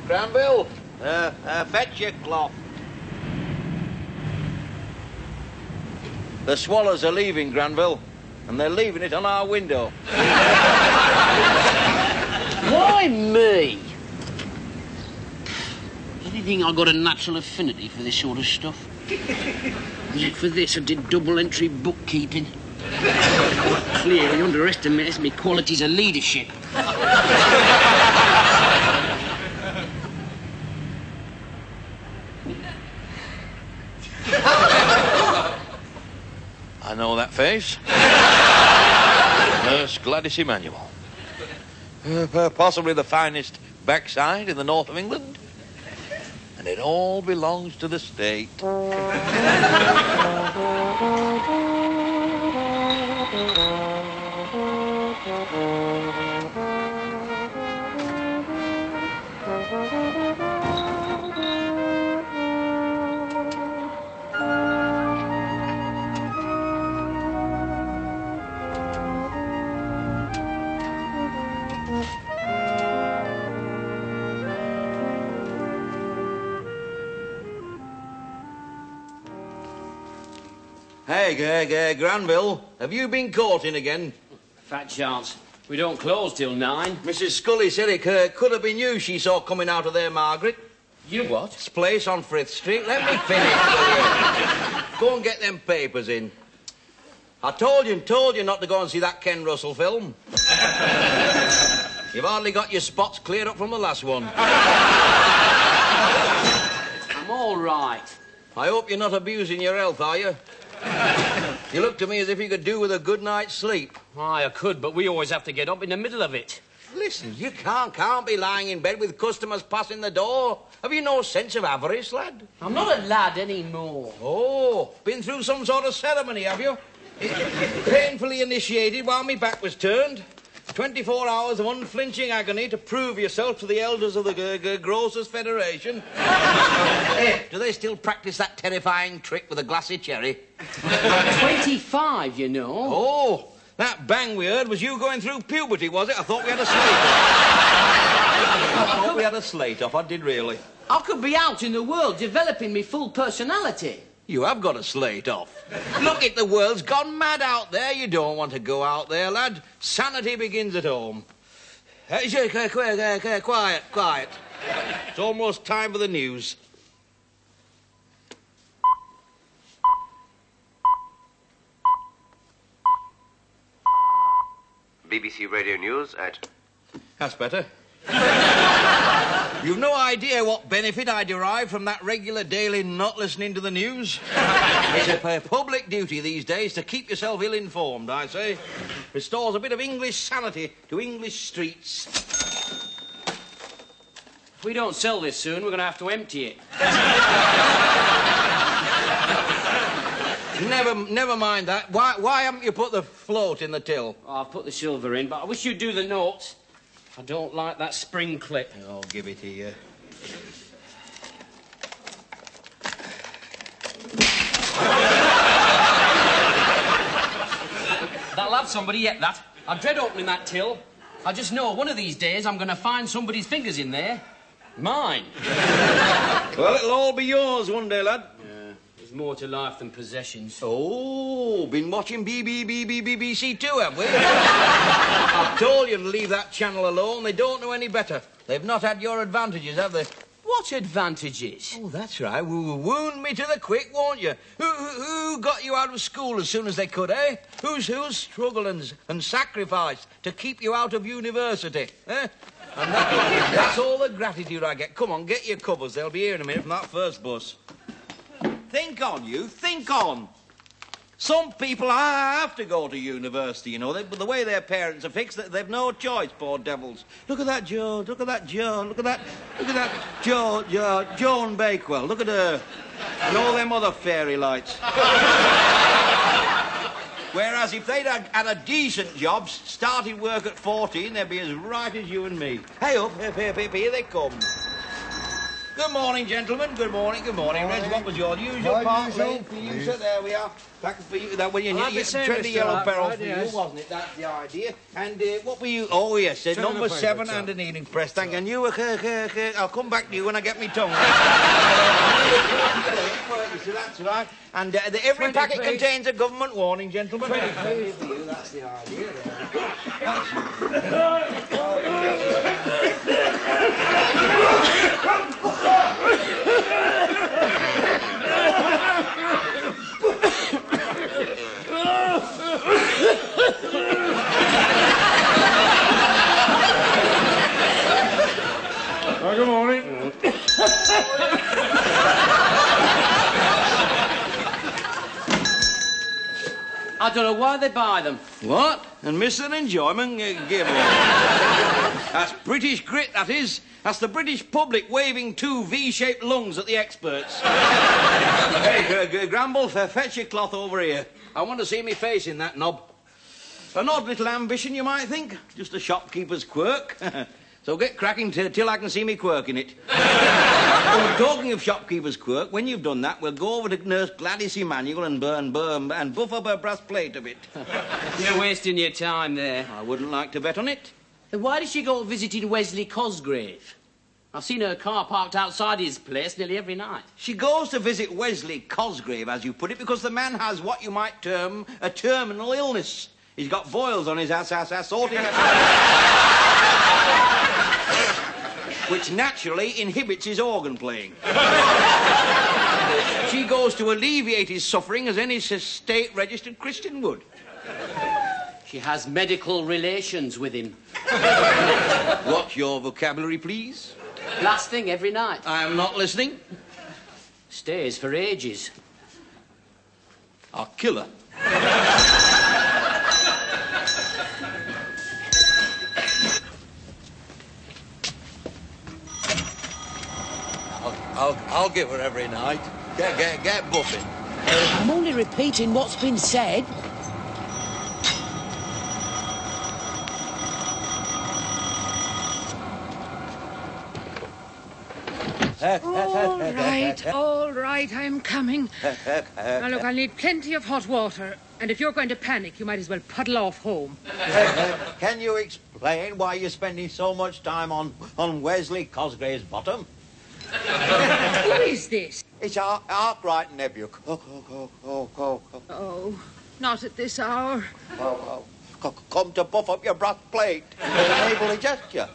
Granville, fetch your cloth. The swallows are leaving, Granville, and they're leaving it on our window. Why me? Do you think I've got a natural affinity for this sort of stuff? Was it for this I did double-entry bookkeeping? Clearly underestimates me qualities of leadership. I know that face. Nurse Gladys Emanuel. Possibly the finest backside in the north of England. And it all belongs to the state. Hey, Granville, have you been caught in again? Fat chance. We don't close till 9. Mrs. Scully said it could have been you she saw coming out of there, Margaret. You what? This place on Frith Street. Let me finish, will you? Go and get them papers in. I told you not to go and see that Ken Russell film. You've hardly got your spots cleared up from the last one. I'm all right. I hope you're not abusing your health, are you? You look to me as if you could do with a good night's sleep. Aye, I could, but we always have to get up in the middle of it. Listen, you can't be lying in bed with customers passing the door. Have you no sense of avarice, lad? I'm not a lad anymore. Oh, been through some sort of ceremony, have you? Painfully initiated while my back was turned. 24 hours of unflinching agony to prove yourself to the elders of the Grocers' Federation. Hey, do they still practice that terrifying trick with a glassy cherry? 25, you know. Oh, that bang we heard was you going through puberty, was it? I thought we had a slate off. I thought we had a slate off, I did really. I could be out in the world developing my full personality. You have got a slate off. Look, the world's gone mad out there. You don't want to go out there, lad. Sanity begins at home. Quiet. It's almost time for the news. BBC Radio News at... That's better. You've no idea what benefit I derive from that regular daily not listening to the news. It's a public duty these days to keep yourself ill-informed, I say. Restores a bit of English sanity to English streets. If we don't sell this soon, we're going to have to empty it. Never mind that. Why haven't you put the float in the till? Oh, I've put the silver in, but I wish you'd do the notes. I don't like that spring clip. I'll give it here. That'll have somebody yet, that. I dread opening that till. I just know one of these days I'm going to find somebody's fingers in there. Mine. Well, it'll all be yours one day, lad. Yeah, there's more to life than possessions. Oh, been watching BBC too, have we? I've told you to leave that channel alone. They don't know any better. They've not had your advantages, have they? What advantages? Oh, that's right. Wound me to the quick, won't you? Who got you out of school as soon as they could, eh? Who's struggled and sacrificed to keep you out of university, eh? And that's all the gratitude I get. Come on, get your covers. They'll be here in a minute from that first bus. Think on, you. Think on. Some people have to go to university, you know. But the way their parents are fixed, they've no choice, poor devils. Look at that Joan. Look at that Joan. Look at that Joan Bakewell. Look at her. And all them other fairy lights. Whereas if they'd had a decent job, started work at 14, they'd be as right as you and me. Hey up, here they come. Good morning, gentlemen. Good morning. Reg, what was your usual part? Lane for you, sir. There we are. Back for you. That when you tread the yellow peril for you, wasn't it? That's the idea. And what were you? Oh, yes, number 7 and an evening press. Thank you. And you, I'll come back to you when I get me tongue. So that's right. And every packet contains a government warning, gentlemen. 20 for you. That's the idea. Good morning. I don't know why they buy them. What? And miss an enjoyment? Give up. That's British grit, that is. That's the British public waving 2 V-shaped lungs at the experts. Hey, Gramble, fetch your cloth over here. I want to see me face in that knob. An odd little ambition, you might think. Just a shopkeeper's quirk. So get cracking till I can see me quirk in it. Oh, talking of shopkeeper's quirk, when you've done that, we'll go over to Nurse Gladys Emanuel and buff up her brass plate a bit. You're wasting your time there. I wouldn't like to bet on it. Then why does she go visiting Wesley Cosgrave? I've seen her car parked outside his place nearly every night. She goes to visit Wesley Cosgrave, as you put it, because the man has what you might term a terminal illness. He's got boils on his ass, sorting which naturally inhibits his organ playing. She goes to alleviate his suffering as any state-registered Christian would. She has medical relations with him. What's your vocabulary, please? Last thing every night. I am not listening. Stays for ages. I'll kill her. I'll give her every night. Get buffing. I'm only repeating what's been said. All right, I'm coming. Now, look, I'll need plenty of hot water. And if you're going to panic, you might as well puddle off home. Can you explain why you're spending so much time on Wesley Cosgrave's bottom? Who is this? It's Arkwright nephew. Oh, not at this hour. Come to buff up your brass plate with a neighbourly gesture.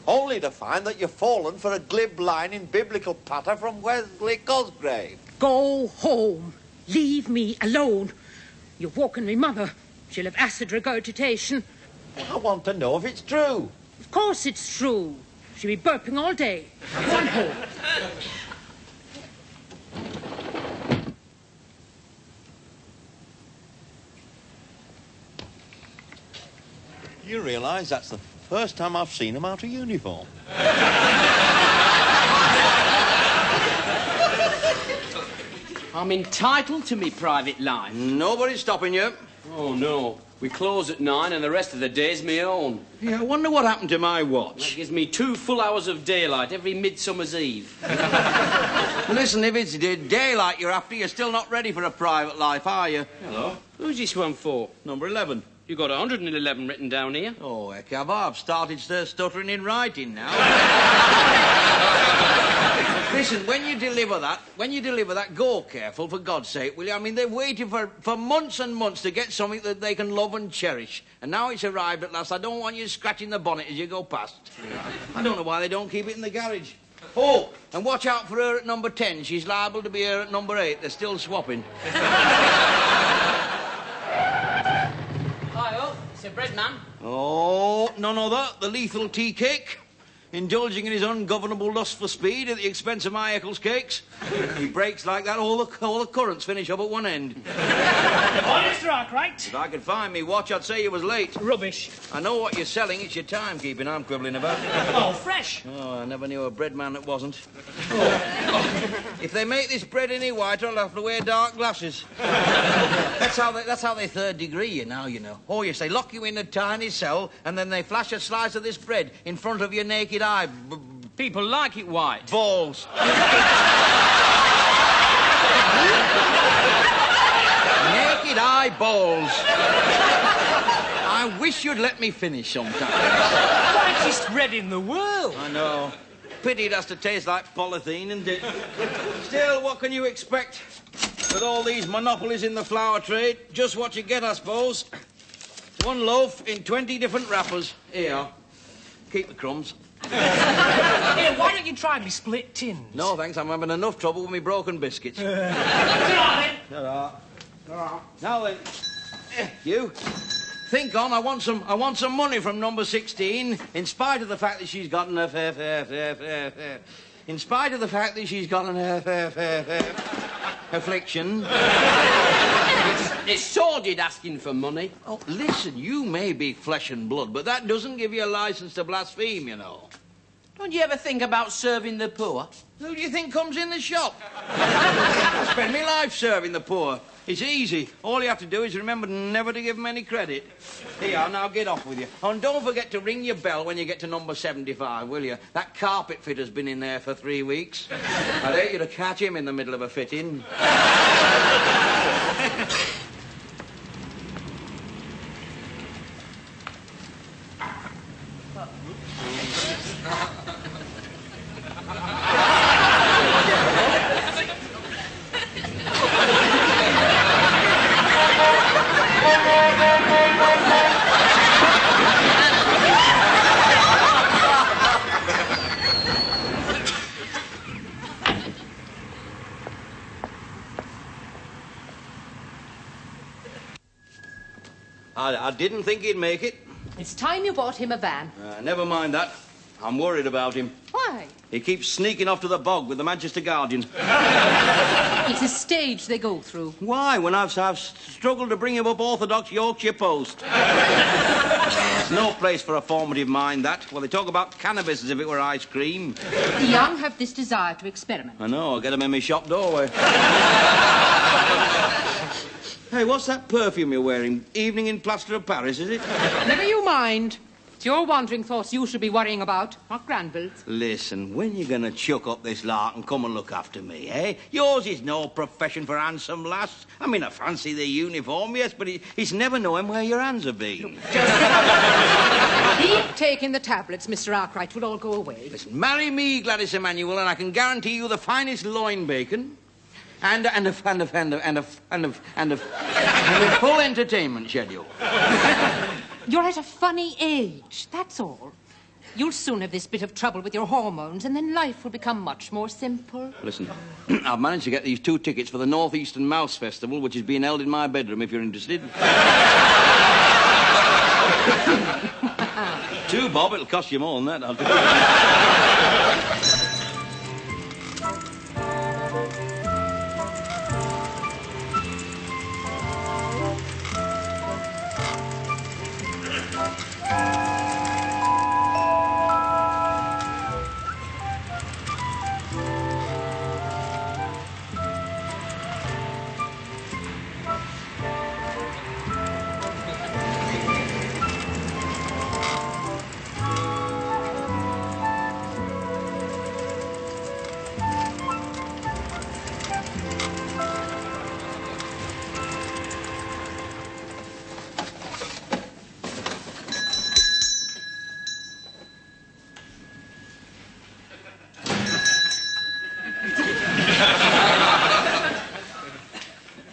Only to find that you've fallen for a glib line in biblical patter from Wesley Cosgrave. Go home. Leave me alone. You've woken me mother. She'll have acid regurgitation. I want to know if it's true. Of course it's true. She'll be burping all day. Go on home. You realise that's the first time I've seen him out of uniform. I'm entitled to me private life. Nobody's stopping you. Oh, no. We close at 9 and the rest of the day's my own. Yeah, I wonder what happened to my That watch. gives me 2 full hours of daylight every Midsummer's Eve. Listen, if it's daylight you're after, you're still not ready for a private life, are you? Hello? Who's this one for? Number 11. You got 111 written down here. Oh, heck, have I? I've started stuttering in writing now. Listen, when you deliver that, go careful, for God's sake, will you? I mean, they've waited for months and months to get something that they can love and cherish. And now it's arrived at last. I don't want you scratching the bonnet as you go past. I don't know why they don't keep it in the garage. Oh, and watch out for her at number 10. She's liable to be here at number 8. They're still swapping. Hi, it's a bread man. Oh, none other. The lethal tea cake. Indulging in his ungovernable lust for speed at the expense of my Eccles cakes. He breaks like that, all the currents finish up at one end. Oh, Mr. Arkwright. If I could find me watch, I'd say you was late. Rubbish. I know what you're selling. It's your timekeeping I'm quibbling about. Oh, fresh. Oh, I never knew a bread man that wasn't. If they make this bread any whiter, I'll have to wear dark glasses. That's how they third degree you now, you know. Oh, yes, they lock you in a tiny cell, and then they flash a slice of this bread in front of your naked eye, People like it white. Balls. Naked eyeballs. I wish you'd let me finish sometime. Whitest red in the world. I know. Pity it has to taste like polythene, isn't it? Still, what can you expect? With all these monopolies in the flour trade, just what you get, I suppose. One loaf in 20 different wrappers. Here. Keep the crumbs. Here, why don't you try me split tins? No, thanks. I'm having enough trouble with me broken biscuits. Ta-ra, Now then, you. Think on. I want some money from number 16, in spite of the fact that she's got an in spite of the fact that she's got an affliction. It's sordid asking for money. Oh, listen, you may be flesh and blood, but that doesn't give you a license to blaspheme, you know. Don't you ever think about serving the poor? Who do you think comes in the shop? I spend my life serving the poor. It's easy. All you have to do is remember never to give them any credit. Here, now get off with you. Oh, and don't forget to ring your bell when you get to number 75, will you? That carpet fitter's been in there for 3 weeks. I'd hate you to catch him in the middle of a fitting. I didn't think he'd make it. It's time you bought him a van. Never mind that. I'm worried about him. Why? He keeps sneaking off to the bog with the Manchester Guardian. It's a stage they go through. Why, when I've struggled to bring him up orthodox Yorkshire post? There's no place for a formative mind, that. Well, they talk about cannabis as if it were ice cream. The young have this desire to experiment. I know, I'll get them in my shop doorway. Hey, what's that perfume you're wearing? Evening in Plaster of Paris, is it? Never you mind. It's your wandering thoughts you should be worrying about, not Granville's. Listen, when you going to chuck up this lark and come and look after me, eh? Yours is no profession for handsome lass. I mean, I fancy the uniform, yes, but it's never knowing where your hands have been. Keep taking the tablets, Mr. Arkwright. We'll all go away. Listen, marry me, Gladys Emanuel, and I can guarantee you the finest loin bacon and a full entertainment schedule. You're at a funny age, that's all. You'll soon have this bit of trouble with your hormones, and then life will become much more simple. Listen, I've managed to get these 2 tickets for the North Eastern Mouse Festival, which is being held in my bedroom, if you're interested. 2 bob, it'll cost you more than that.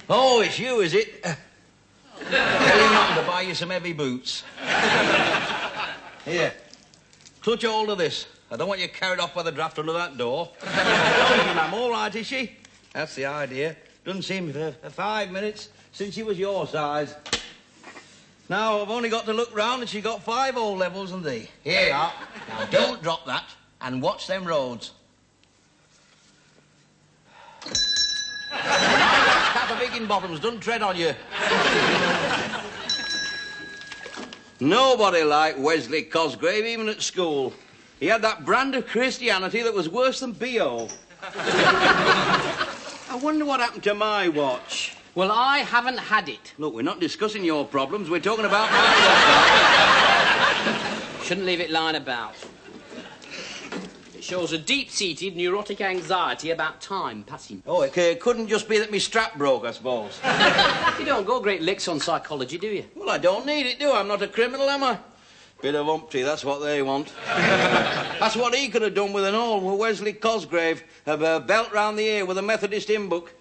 Oh, it's you, is it? Tell him not to buy you some heavy boots. Here, clutch hold of this. I don't want you carried off by the draft under that door. I'm all right, is she? That's the idea. Doesn't seem for 5 minutes since she was your size. Now, I've only got to look round and she got 5 O-levels than thee. Here you are. Now, don't drop that and watch them roads. Cap of Higginbottoms, don't tread on you. Nobody liked Wesley Cosgrave, even at school. He had that brand of Christianity that was worse than B.O. I wonder what happened to my watch. Well, I haven't had it. Look, we're not discussing your problems, we're talking about my watch. Shouldn't leave it lying about. shows a deep-seated neurotic anxiety about time passing. Oh, it couldn't just be that my strap broke, I suppose. You don't go great licks on psychology, do you? Well, I don't need it, do I? I'm not a criminal, am I? Bit of umpty, that's what they want. That's what he could have done with an old Wesley Cosgrave, a belt round the ear with a Methodist hymn book,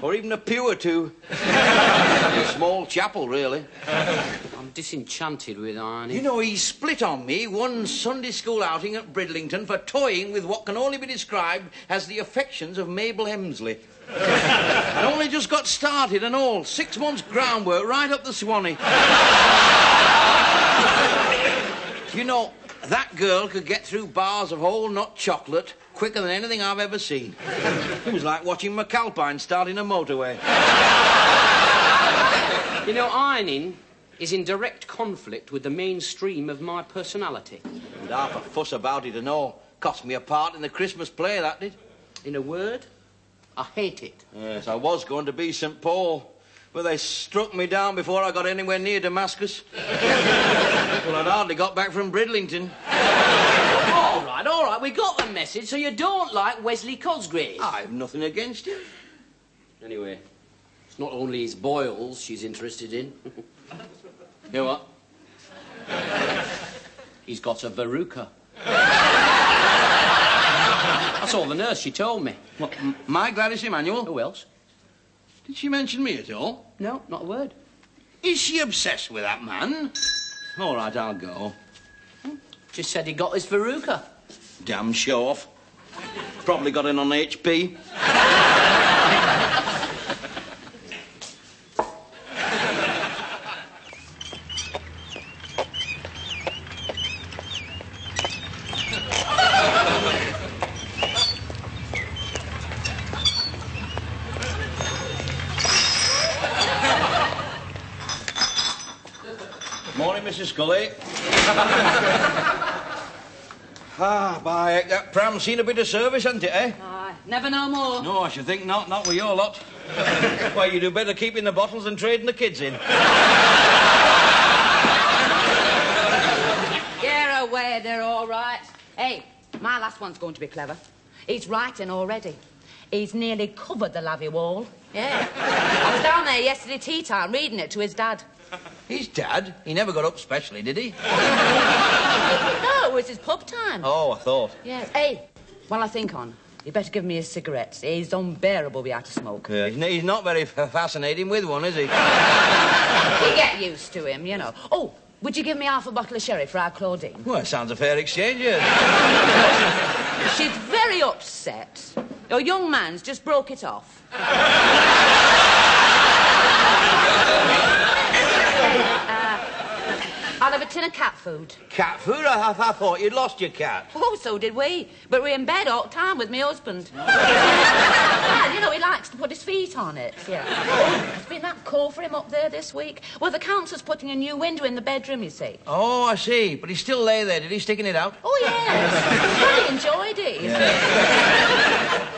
or even a pew or two. A small chapel, really. I'm disenchanted with Arnie. You know, he split on me one Sunday school outing at Bridlington for toying with what can only be described as the affections of Mabel Hemsley. I only just got started and all. 6 months groundwork right up the Swanee. You know, that girl could get through bars of whole nut chocolate quicker than anything I've ever seen. It was like watching McAlpine starting a motorway. You know, ironing is in direct conflict with the mainstream of my personality. And half a fuss about it and all. Cost me a part in the Christmas play, that did. In a word, I hate it. Yes, I was going to be St. Paul, but they struck me down before I got anywhere near Damascus. Well, I'd hardly got back from Bridlington. All right, we got the message, so you don't like Wesley Cosgrave. I've nothing against him. Anyway, it's not only his boils she's interested in. You know what? He's got a verruca. I saw the nurse, she told me. What, my Gladys Emanuel? Who else? Did she mention me at all? No, not a word. Is she obsessed with that man? All right, I'll go. Just said he got his verruca. Damn show-off. Probably got in on HP. Morning, Mrs. Scully. By heck, that pram's seen a bit of service, hasn't it, eh? Never know more. No, I should think not. Not with your lot. Why, you do better keeping the bottles than trading the kids in. Get away, they're all right. Hey, my last one's going to be clever. He's writing already. He's nearly covered the lavvy wall. Yeah. I was down there yesterday tea time reading it to his dad. His dad? He never got up specially, did he? No, it was his pub time. Oh, I thought. Yes. Hey, while I think on, you better give me his cigarettes. He's unbearable without a smoke. Yeah, he's not very fascinating with one, is he? You get used to him, you know. Oh, would you give me half a bottle of sherry for our Claudine? Well, it sounds a fair exchange, yeah. She's very upset. Your young man's just broke it off. I'll have a tin of cat food. Cat food? I thought you'd lost your cat. Oh, so did we. But we're in bed all the time with my husband. Well, you know, he likes to put his feet on it, yeah. Oh, it's been that cold for him up there this week. Well, the council's putting a new window in the bedroom, you see. Oh, I see. But he still lay there. Did he sticking it out? Oh, yes. He really enjoyed it, you see.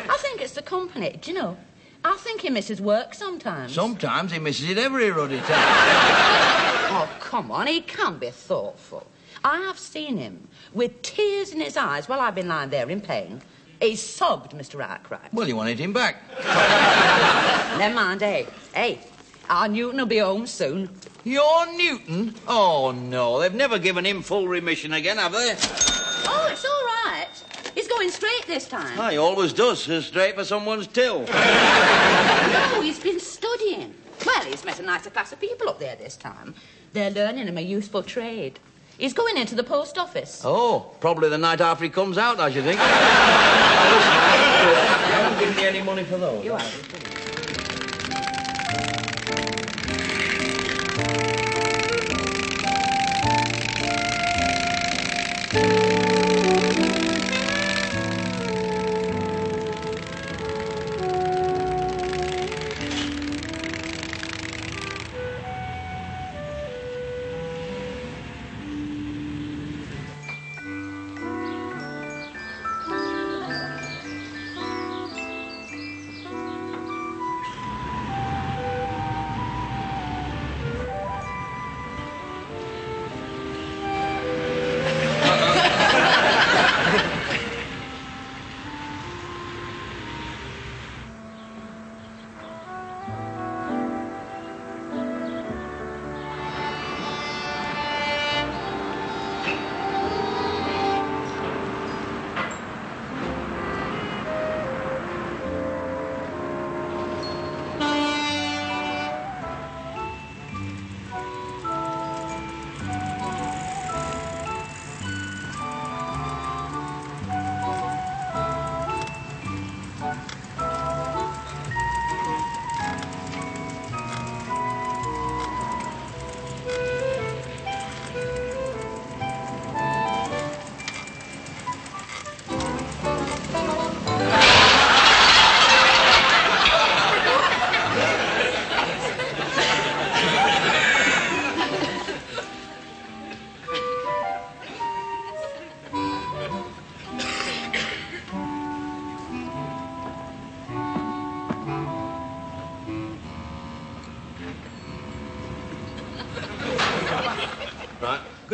I think it's the company, do you know? I think he misses work sometimes. Sometimes he misses it every ruddy time. Oh, come on, he can be thoughtful. I have seen him with tears in his eyes while I've been lying there in pain. He sobbed, Mr. Arkwright. Well, you wanted him back. Never mind, eh? Hey, our Newton will be home soon. Your Newton? Oh, no, they've never given him full remission again, have they? Oh, it's all right. He's going straight this time. He always does, straight for someone's till. No, he's been studying. Well, he's met a nicer class of people up there this time. They're learning him a useful trade. He's going into the post office. Oh, probably the night after he comes out, I should think. You haven't given me any money for those. You are.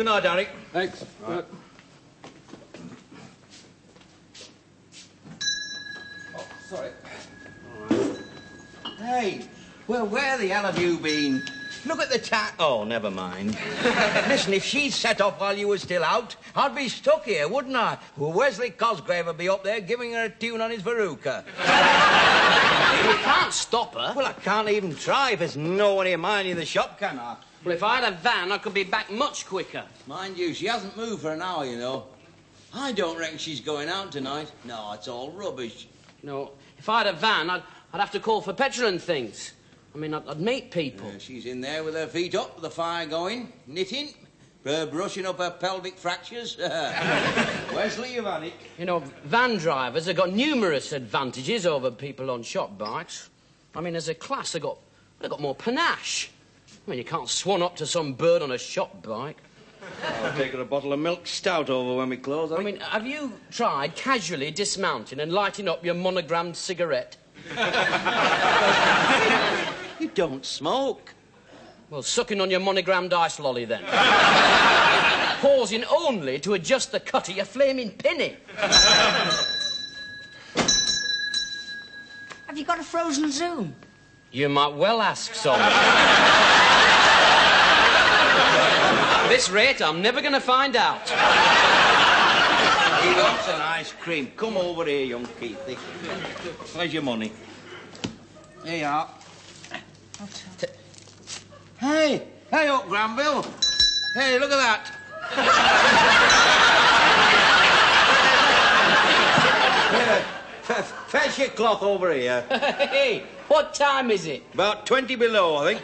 Good night, Derek. Thanks. Right. Oh, sorry. Hey, well, where the hell have you been? Look at the Oh, never mind. Listen, if she'd set off while you were still out, I'd be stuck here, wouldn't I? Well, Wesley Cosgrave would be up there giving her a tune on his veruca. You can't stop her. Well, I can't even try if there's no one here minding the shop, can I? Well, if I had a van, I could be back much quicker. Mind you, she hasn't moved for an hour, you know. I don't reckon she's going out tonight. No, it's all rubbish. No, if I had a van, I'd have to call for petrol and things. I mean, I'd meet people. She's in there with her feet up, with the fire going, knitting, brushing up her pelvic fractures. Wesley, you've had it. You know, van drivers have got numerous advantages over people on shop bikes. I mean, as a class, they've got more panache. I mean, you can't swan up to some bird on a shop bike. I'll take her a bottle of milk stout over when we close. I mean, have you tried casually dismounting and lighting up your monogrammed cigarette? You don't smoke. Well, sucking on your monogrammed ice lolly, then. Pausing only to adjust the cut of your flaming penny. Have you got a frozen Zoom? You might well ask, son. At this rate, I'm never going to find out. He wants an ice cream. Come over here, young Keithy. Where's your money? Here you are. Hey up, Granville. Hey, look at that. Fetch your cloth over here. Hey, what time is it? About 20 below, I think.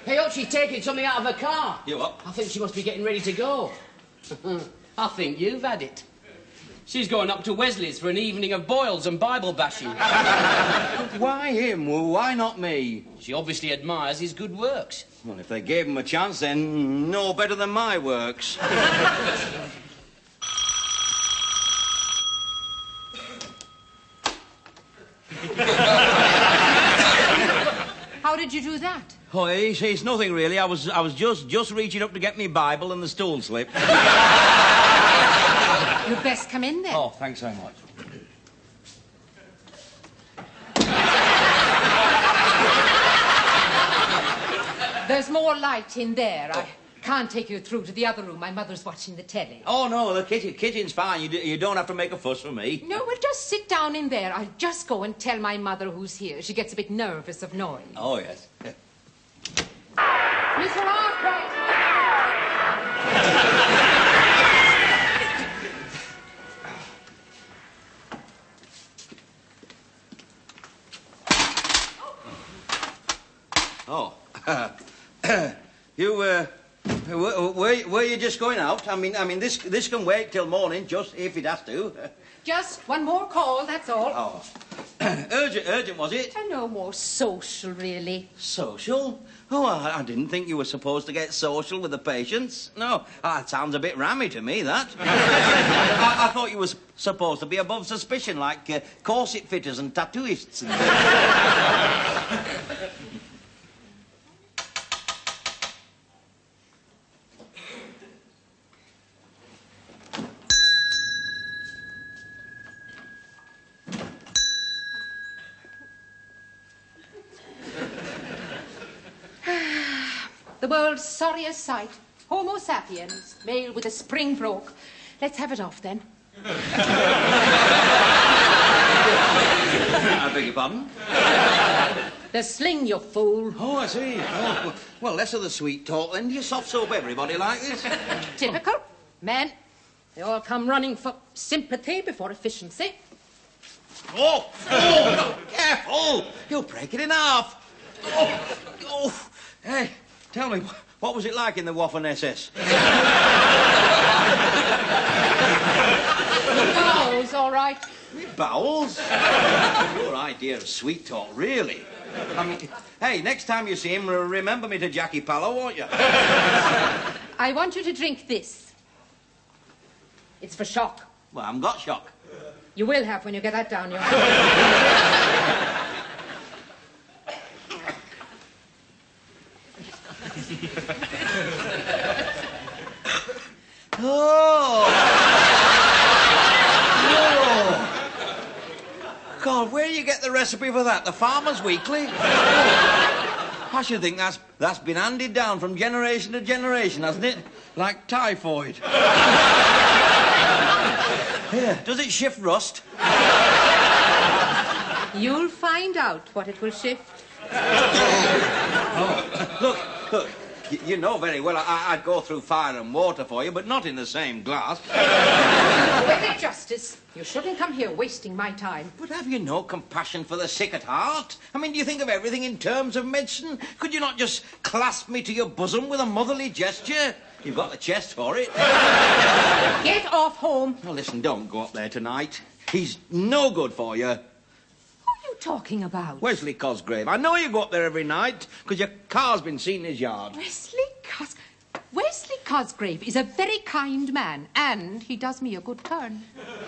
Hey up, she's taking something out of her car. You what? I think she must be getting ready to go. I think you've had it. She's going up to Wesley's for an evening of boils and Bible bashing. Why him? Well, why not me? She obviously admires his good works. Well, if they gave him a chance, then no better than my works. How did you do that? Oh, it's nothing really. I was just reaching up to get me Bible and the stool slipped. You'd best come in then. Oh, thanks so much. There's more light in there. I can't take you through to the other room. My mother's watching the telly. Oh, no, the kitchen's fine. You don't have to make a fuss for me. No, we'll just sit down in there. I'll just go and tell my mother who's here. She gets a bit nervous of noise. Oh, yes. Mr. Arkwright! Oh. You, were you just going out? I mean, this can wait till morning, just if it has to. Just one more call, that's all. Oh. Urgent, was it? And no more social, really. Social? Oh, I didn't think you were supposed to get social with the patients. No, that sounds a bit rammy to me, that. I thought you were supposed to be above suspicion, like corset fitters and tattooists. The world's sorriest sight. Homo sapiens, male with a spring broke. Let's have it off, then. I beg your pardon? The sling, you fool. Oh, I see. Oh, well, less of the sweet talk, then. Do you soft soap everybody like this? Typical. Men, they all come running for sympathy before efficiency. Oh, no, careful! You'll break it in half. Oh. Hey, tell me, what was it like in the Waffen SS? Bowels, all right. Bowels? Your idea of sweet talk, really? I mean, hey, next time you see him, remember me to Jackie Pallow, won't you? I want you to drink this. It's for shock. Well, I haven't got shock. You will have when you get that down your... Oh! God, where do you get the recipe for that? The Farmer's Weekly? I should think that's been handed down from generation to generation, hasn't it? Like typhoid. Here, does it shift rust? You'll find out what it will shift. Oh, look. You know very well I'd go through fire and water for you, but not in the same glass. Wicked Justice, you shouldn't come here wasting my time. But have you no compassion for the sick at heart? I mean, do you think of everything in terms of medicine? Could you not just clasp me to your bosom with a motherly gesture? You've got the chest for it. Get off home. Now, listen, don't go up there tonight. He's no good for you. What are you talking about? Wesley Cosgrave. I know you go up there every night because your car's been seen in his yard. Wesley Cosgrave is a very kind man, and he does me a good turn.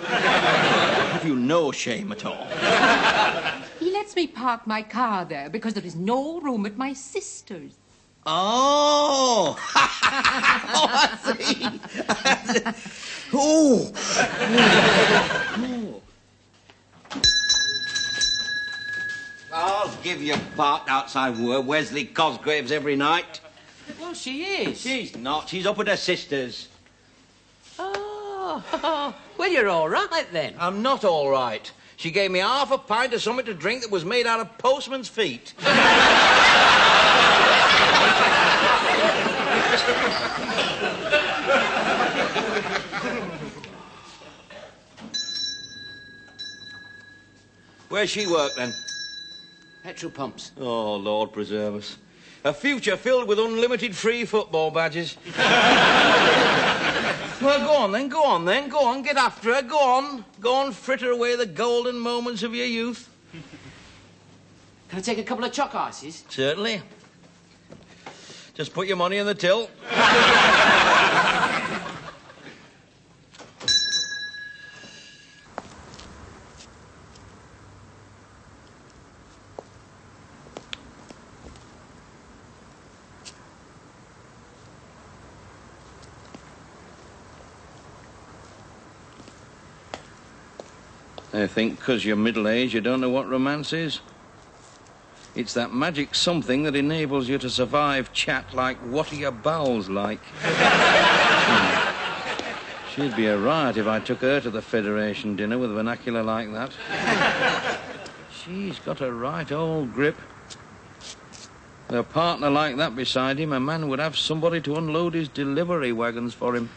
Have you no shame at all? He lets me park my car there because there is no room at my sister's. Oh! Oh, I see. Oh! I'll give you parked outside Wesley Cosgrave's every night. Well, she is. She's not. She's up at her sister's. Oh, well, you're all right then. I'm not all right. She gave me half a pint of something to drink that was made out of postman's feet. Where's she work, then? Petrol pumps. Oh, Lord preserve us. A future filled with unlimited free football badges. Well, go on, then. Go on, get after her. Go on, fritter away the golden moments of your youth. Can I take a couple of chalk ices? Certainly. Just put your money in the till. I think because you're middle-aged, you don't know what romance is. It's that magic something that enables you to survive chat like, what are your bowels like? She'd be a riot if I took her to the Federation dinner with vernacular like that. She's got a right old grip. With a partner like that beside him, a man would have somebody to unload his delivery wagons for him.